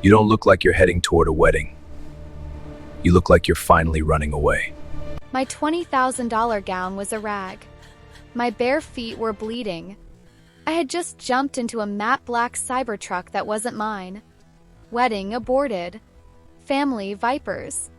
You don't look like you're heading toward a wedding. You look like you're finally running away. My $20,000 gown was a rag. My bare feet were bleeding. I had just jumped into a matte black Cybertruck that wasn't mine. Wedding aborted. Family vipers.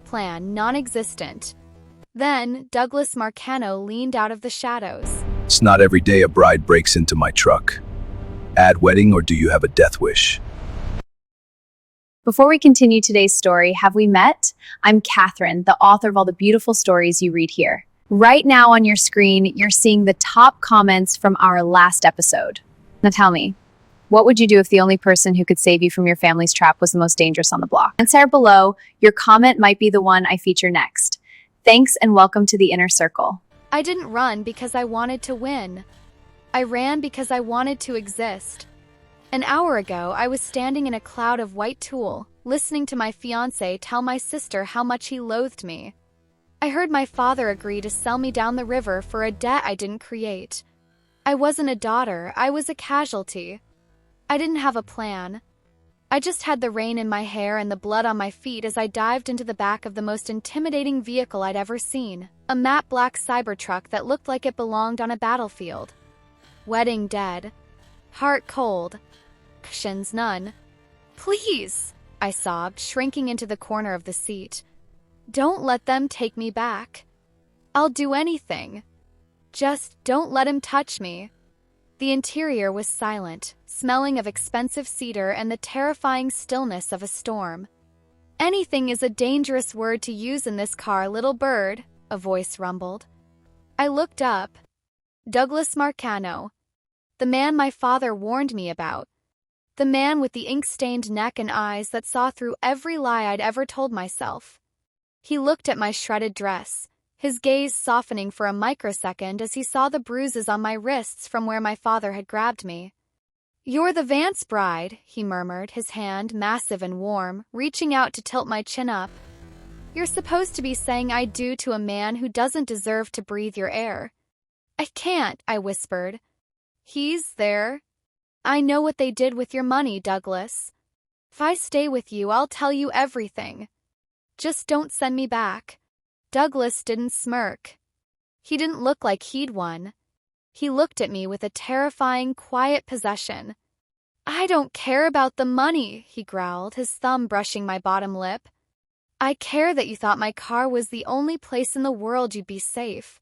Plan non-existent. Then Douglas Marcano leaned out of the shadows. It's not every day a bride breaks into my truck. Add wedding, or do you have a death wish? Before we continue today's story, have we met? I'm Catherine, the author of all the beautiful stories you read here. Right now on your screen, you're seeing the top comments from our last episode. Now tell me, what would you do if the only person who could save you from your family's trap was the most dangerous on the block? Answer below. Your comment might be the one I feature next. Thanks and welcome to the Inner Circle. I didn't run because I wanted to win. I ran because I wanted to exist. An hour ago, I was standing in a cloud of white tulle, listening to my fiancé tell my sister how much he loathed me. I heard my father agree to sell me down the river for a debt I didn't create. I wasn't a daughter, I was a casualty. I didn't have a plan. I just had the rain in my hair and the blood on my feet as I dived into the back of the most intimidating vehicle I'd ever seen, a matte black Cybertruck that looked like it belonged on a battlefield. Wedding dead. Heart cold. Cushions none. Please, I sobbed, shrinking into the corner of the seat. Don't let them take me back. I'll do anything. Just don't let him touch me. The interior was silent, smelling of expensive cedar and the terrifying stillness of a storm. Anything is a dangerous word to use in this car, little bird, a voice rumbled. I looked up. Douglas Marcano. The man my father warned me about. The man with the ink-stained neck and eyes that saw through every lie I'd ever told myself. He looked at my shredded dress, his gaze softening for a microsecond as he saw the bruises on my wrists from where my father had grabbed me. "You're the Vance bride," he murmured, his hand, massive and warm, reaching out to tilt my chin up. "You're supposed to be saying I do to a man who doesn't deserve to breathe your air." "I can't," I whispered. "He's there. I know what they did with your money, Douglas. If I stay with you, I'll tell you everything. Just don't send me back." Douglas didn't smirk. He didn't look like he'd won. He looked at me with a terrifying, quiet possession. "I don't care about the money," he growled, his thumb brushing my bottom lip. "I care that you thought my car was the only place in the world you'd be safe.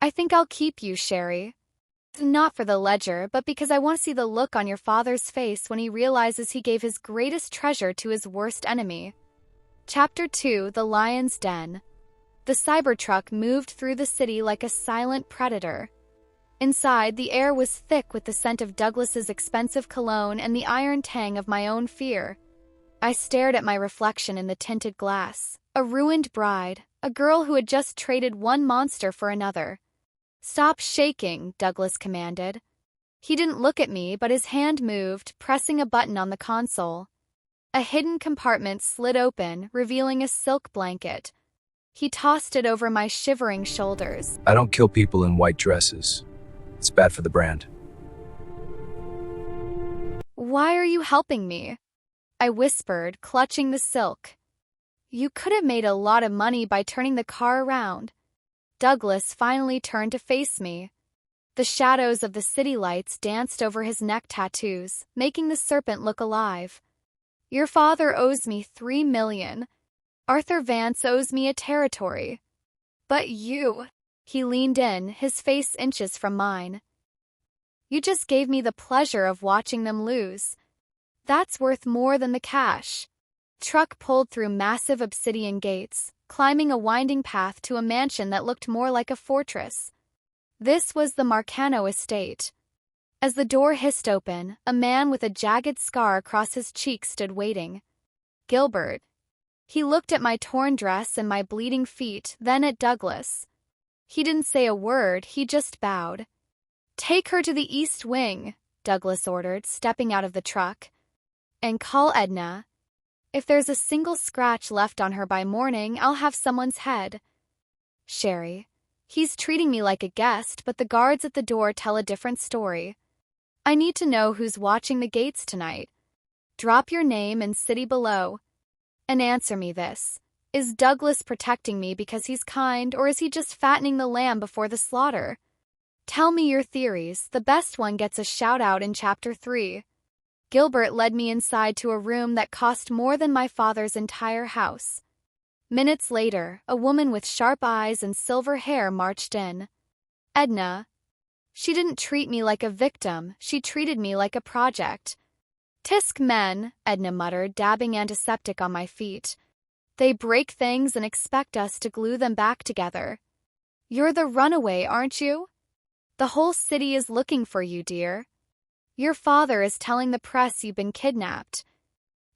I think I'll keep you, Sherri. Not for the ledger, but because I want to see the look on your father's face when he realizes he gave his greatest treasure to his worst enemy." Chapter 2: The Lion's Den. The Cybertruck moved through the city like a silent predator. Inside, the air was thick with the scent of Douglas's expensive cologne and the iron tang of my own fear. I stared at my reflection in the tinted glass. A ruined bride, a girl who had just traded one monster for another. "Stop shaking," Douglas commanded. He didn't look at me, but his hand moved, pressing a button on the console. A hidden compartment slid open, revealing a silk blanket. He tossed it over my shivering shoulders. I don't kill people in white dresses. It's bad for the brand. "Why are you helping me?" I whispered, clutching the silk. "You could have made a lot of money by turning the car around." Douglas finally turned to face me. The shadows of the city lights danced over his neck tattoos, making the serpent look alive. "Your father owes me $3 million. Arthur Vance owes me a territory. But you..." He leaned in, his face inches from mine. "You just gave me the pleasure of watching them lose. That's worth more than the cash." Truck pulled through massive obsidian gates, climbing a winding path to a mansion that looked more like a fortress. This was the Marcano estate. As the door hissed open, a man with a jagged scar across his cheek stood waiting. Gilbert. He looked at my torn dress and my bleeding feet, then at Douglas. He didn't say a word, he just bowed. "Take her to the East Wing," Douglas ordered, stepping out of the truck. "And call Edna. If there's a single scratch left on her by morning, I'll have someone's head." "Sherri. He's treating me like a guest, but the guards at the door tell a different story. I need to know who's watching the gates tonight." Drop your name and city below. And answer me this. Is Douglas protecting me because he's kind, or is he just fattening the lamb before the slaughter? Tell me your theories. The best one gets a shout-out in Chapter 3. Gilbert led me inside to a room that cost more than my father's entire house. Minutes later, a woman with sharp eyes and silver hair marched in. Edna. She didn't treat me like a victim, she treated me like a project. Tisk men, Edna muttered, dabbing antiseptic on my feet. They break things and expect us to glue them back together. You're the Runaway, aren't you? The whole city is looking for you, dear. Your father is telling the press you've been kidnapped.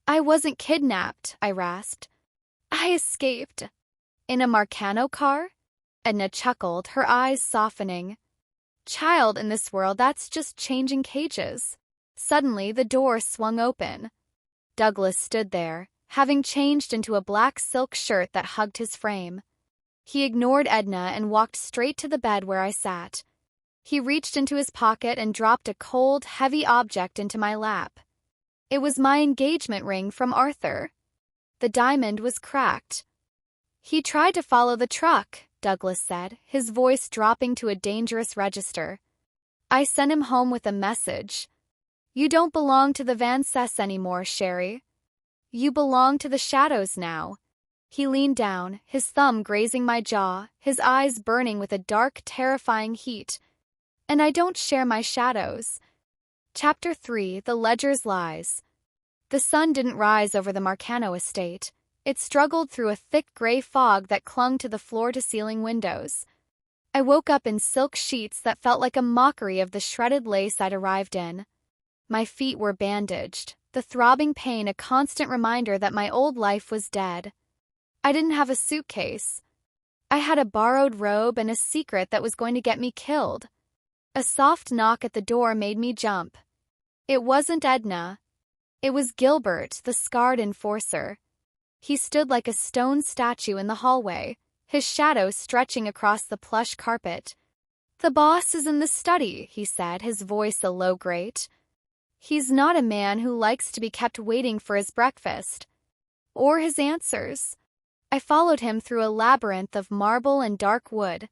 I wasn't kidnapped, I rasped. I escaped. In a Marcano car? Edna chuckled, her eyes softening. Child, in this world, that's just changing cages. Suddenly, the door swung open. Douglas stood there, having changed into a black silk shirt that hugged his frame. He ignored Edna and walked straight to the bed where I sat. He reached into his pocket and dropped a cold, heavy object into my lap. It was my engagement ring from Arthur. The diamond was cracked. He tried to follow the truck, Douglas said, his voice dropping to a dangerous register. I sent him home with a message. You don't belong to the Van Cess anymore, Sherri. You belong to the shadows now. He leaned down, his thumb grazing my jaw, his eyes burning with a dark, terrifying heat. And I don't share my shadows. Chapter 3, The Ledger's Lies. The sun didn't rise over the Marcano estate. It struggled through a thick gray fog that clung to the floor-to-ceiling windows. I woke up in silk sheets that felt like a mockery of the shredded lace I'd arrived in. My feet were bandaged, the throbbing pain a constant reminder that my old life was dead. I didn't have a suitcase. I had a borrowed robe and a secret that was going to get me killed. A soft knock at the door made me jump. It wasn't Edna. It was Gilbert, the scarred enforcer. He stood like a stone statue in the hallway, his shadow stretching across the plush carpet. The boss is in the study, he said, his voice a low grate. He's not a man who likes to be kept waiting for his breakfast. Or his answers. I followed him through a labyrinth of marble and dark wood.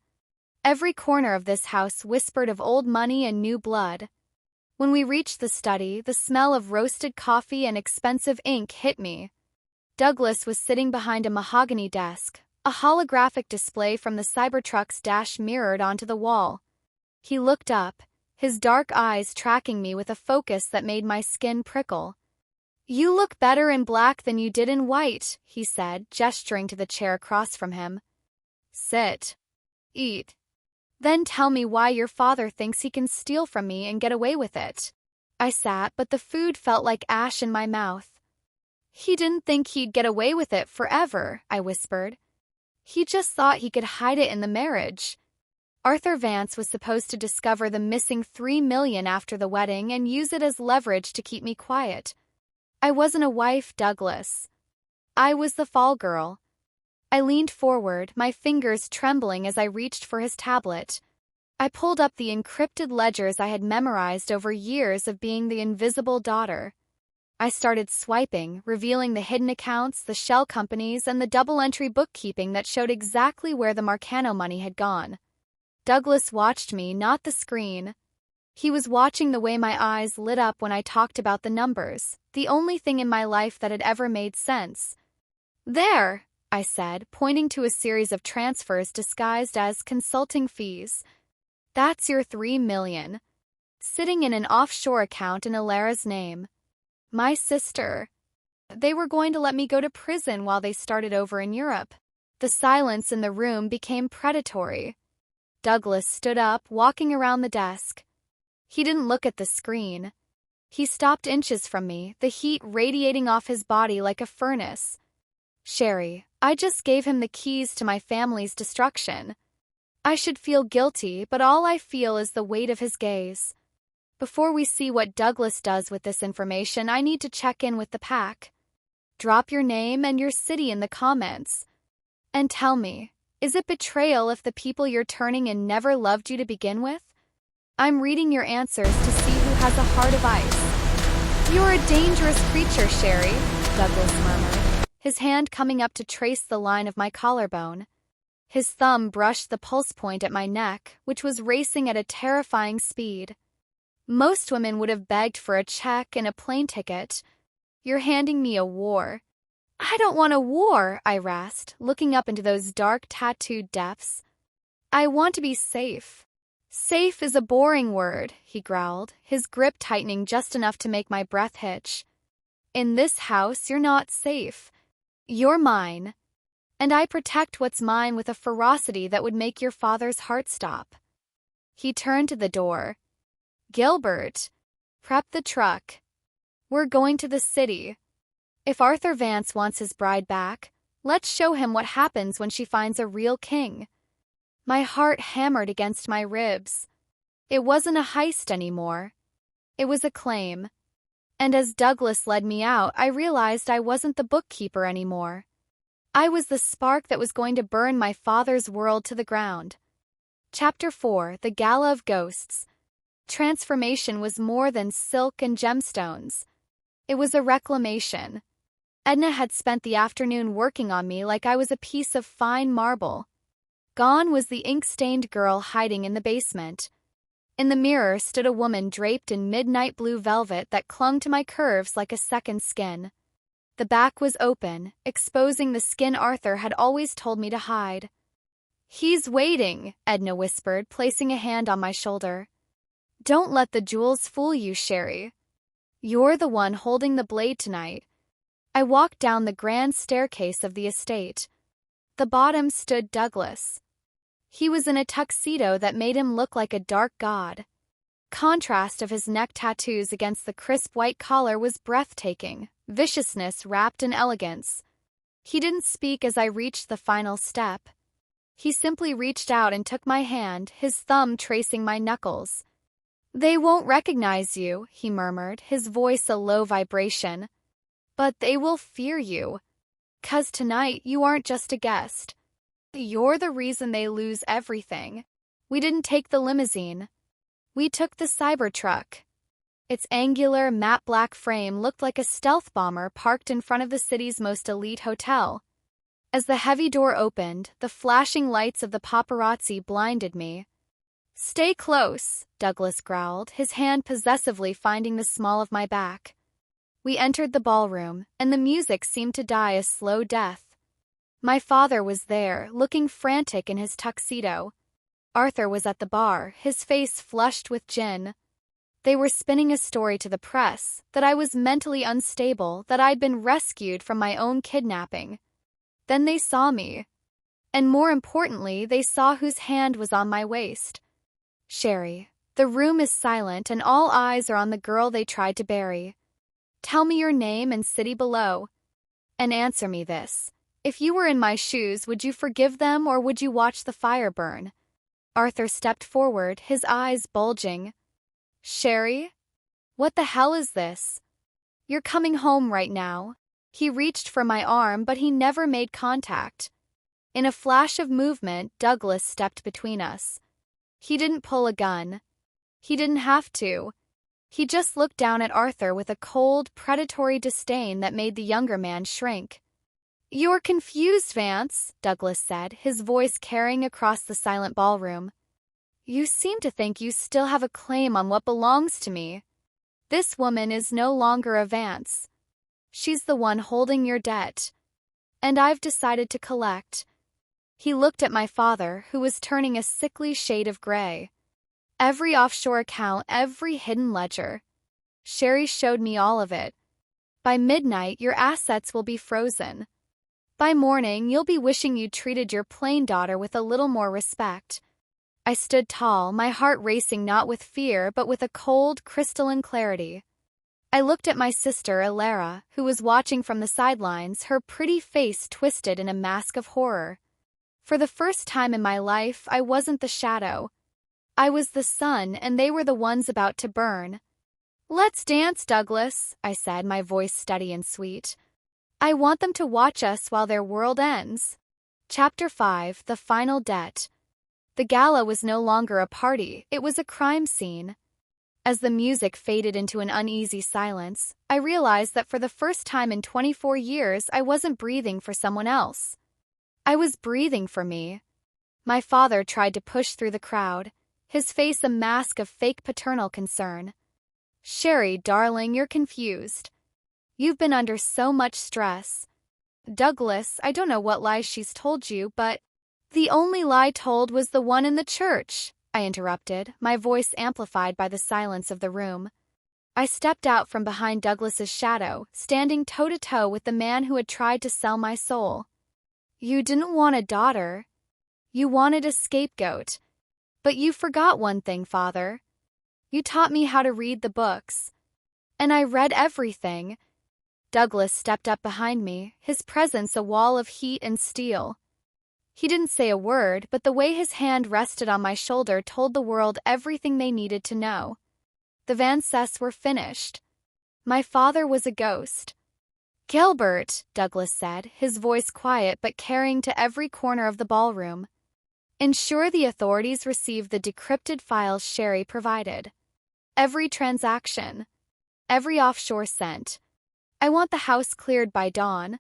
Every corner of this house whispered of old money and new blood. When we reached the study, the smell of roasted coffee and expensive ink hit me. Douglas was sitting behind a mahogany desk, a holographic display from the Cybertruck's dash mirrored onto the wall. He looked up, his dark eyes tracking me with a focus that made my skin prickle. You look better in black than you did in white, he said, gesturing to the chair across from him. Sit. Eat. Then tell me why your father thinks he can steal from me and get away with it. I sat, but the food felt like ash in my mouth. He didn't think he'd get away with it forever, I whispered. He just thought he could hide it in the marriage. Arthur Vance was supposed to discover the missing $3 million after the wedding and use it as leverage to keep me quiet. I wasn't a wife, Douglas. I was the fall girl. I leaned forward, my fingers trembling as I reached for his tablet. I pulled up the encrypted ledgers I had memorized over years of being the invisible daughter. I started swiping, revealing the hidden accounts, the shell companies, and the double-entry bookkeeping that showed exactly where the Marcano money had gone. Douglas watched me, not the screen. He was watching the way my eyes lit up when I talked about the numbers, the only thing in my life that had ever made sense. There, I said, pointing to a series of transfers disguised as consulting fees. That's your $3 million. Sitting in an offshore account in Alara's name. My sister. They were going to let me go to prison while they started over in Europe. The silence in the room became predatory. Douglas stood up, walking around the desk. He didn't look at the screen. He stopped inches from me, the heat radiating off his body like a furnace. Sherri, I just gave him the keys to my family's destruction. I should feel guilty, but all I feel is the weight of his gaze. Before we see what Douglas does with this information, I need to check in with the pack. Drop your name and your city in the comments. And tell me, is it betrayal if the people you're turning in never loved you to begin with? I'm reading your answers to see who has a heart of ice. You're a dangerous creature, Sherri, Douglas murmured, his hand coming up to trace the line of my collarbone. His thumb brushed the pulse point at my neck, which was racing at a terrifying speed. Most women would have begged for a check and a plane ticket. You're handing me a war. I don't want a war, I rasped, looking up into those dark tattooed depths. I want to be safe. Safe is a boring word, he growled, his grip tightening just enough to make my breath hitch. In this house, you're not safe. You're mine. And I protect what's mine with a ferocity that would make your father's heart stop. He turned to the door. Gilbert, prep the truck. We're going to the city. If Arthur Vance wants his bride back, let's show him what happens when she finds a real king. My heart hammered against my ribs. It wasn't a heist anymore. It was a claim. And as Douglas led me out, I realized I wasn't the bookkeeper anymore. I was the spark that was going to burn my father's world to the ground. Chapter 4, The Gala of Ghosts. Transformation was more than silk and gemstones. It was a reclamation. Edna had spent the afternoon working on me like I was a piece of fine marble. Gone was the ink-stained girl hiding in the basement. In the mirror stood a woman draped in midnight blue velvet that clung to my curves like a second skin. The back was open, exposing the skin Arthur had always told me to hide. He's waiting, Edna whispered, placing a hand on my shoulder. Don't let the jewels fool you, Sherri. You're the one holding the blade tonight. I walked down the grand staircase of the estate. The bottom stood Douglas. He was in a tuxedo that made him look like a dark god. Contrast of his neck tattoos against the crisp white collar was breathtaking, viciousness wrapped in elegance. He didn't speak as I reached the final step. He simply reached out and took my hand, his thumb tracing my knuckles. They won't recognize you, he murmured, his voice a low vibration. But they will fear you. 'Cause tonight you aren't just a guest. You're the reason they lose everything. We didn't take the limousine. We took the Cybertruck. Its angular, matte black frame looked like a stealth bomber parked in front of the city's most elite hotel. As the heavy door opened, the flashing lights of the paparazzi blinded me. Stay close, Douglas growled, his hand possessively finding the small of my back. We entered the ballroom, and the music seemed to die a slow death. My father was there, looking frantic in his tuxedo. Arthur was at the bar, his face flushed with gin. They were spinning a story to the press, that I was mentally unstable, that I'd been rescued from my own kidnapping. Then they saw me. And more importantly, they saw whose hand was on my waist. Sherri. The room is silent and all eyes are on the girl they tried to bury. Tell me your name and city below. And answer me this. If you were in my shoes, would you forgive them or would you watch the fire burn? Arthur stepped forward, his eyes bulging. Sherri? What the hell is this? You're coming home right now. He reached for my arm, but he never made contact. In a flash of movement, Douglas stepped between us. He didn't pull a gun. He didn't have to. He just looked down at Arthur with a cold, predatory disdain that made the younger man shrink. You're confused, Vance, Douglas said, his voice carrying across the silent ballroom. You seem to think you still have a claim on what belongs to me. This woman is no longer a Vance. She's the one holding your debt. And I've decided to collect. He looked at my father, who was turning a sickly shade of gray. Every offshore account, every hidden ledger. Sherri showed me all of it. By midnight, your assets will be frozen. By morning, you'll be wishing you'd treated your plain daughter with a little more respect. I stood tall, my heart racing not with fear, but with a cold, crystalline clarity. I looked at my sister, Alara, who was watching from the sidelines, her pretty face twisted in a mask of horror. For the first time in my life, I wasn't the shadow. I was the sun, and they were the ones about to burn. Let's dance, Douglas, I said, my voice steady and sweet. I want them to watch us while their world ends. Chapter 5, The Final Debt. The gala was no longer a party, it was a crime scene. As the music faded into an uneasy silence, I realized that for the first time in 24 years, I wasn't breathing for someone else. I was breathing for me. My father tried to push through the crowd, his face a mask of fake paternal concern. "Sherri, darling, you're confused. You've been under so much stress. Douglas, I don't know what lies she's told you, but the only lie told was the one in the church," I interrupted, my voice amplified by the silence of the room. I stepped out from behind Douglas's shadow, standing toe-to-toe with the man who had tried to sell my soul. "You didn't want a daughter. You wanted a scapegoat. But you forgot one thing, Father. You taught me how to read the books. And I read everything." Douglas stepped up behind me, his presence a wall of heat and steel. He didn't say a word, but the way his hand rested on my shoulder told the world everything they needed to know. The Van Cess were finished. My father was a ghost. "Gilbert," Douglas said, his voice quiet but carrying to every corner of the ballroom. "Ensure the authorities receive the decrypted files Sherri provided. Every transaction. Every offshore cent. I want the house cleared by dawn."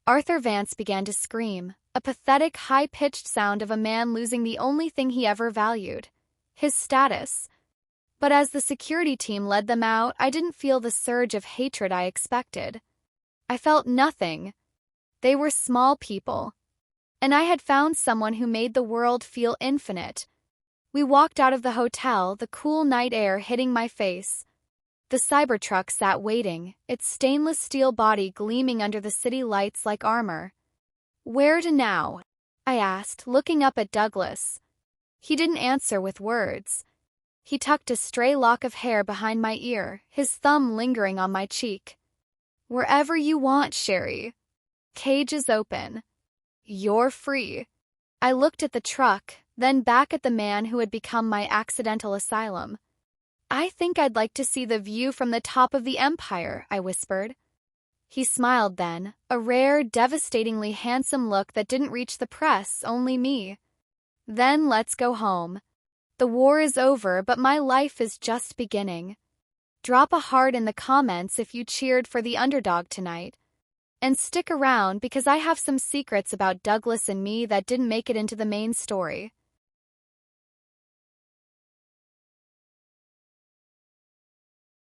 Arthur Vance began to scream, a pathetic, high-pitched sound of a man losing the only thing he ever valued, his status. But as the security team led them out, I didn't feel the surge of hatred I expected. I felt nothing. They were small people. And I had found someone who made the world feel infinite. We walked out of the hotel, the cool night air hitting my face. The Cybertruck sat waiting, its stainless steel body gleaming under the city lights like armor. "Where to now?" I asked, looking up at Douglas. He didn't answer with words. He tucked a stray lock of hair behind my ear, his thumb lingering on my cheek. "Wherever you want, Sherri. Cage is open. You're free." I looked at the truck, then back at the man who had become my accidental asylum. "I think I'd like to see the view from the top of the Empire," I whispered. He smiled then, a rare, devastatingly handsome look that didn't reach the press, only me. "Then let's go home. The war is over, but my life is just beginning." Drop a heart in the comments if you cheered for the underdog tonight. And stick around because I have some secrets about Douglas and me that didn't make it into the main story.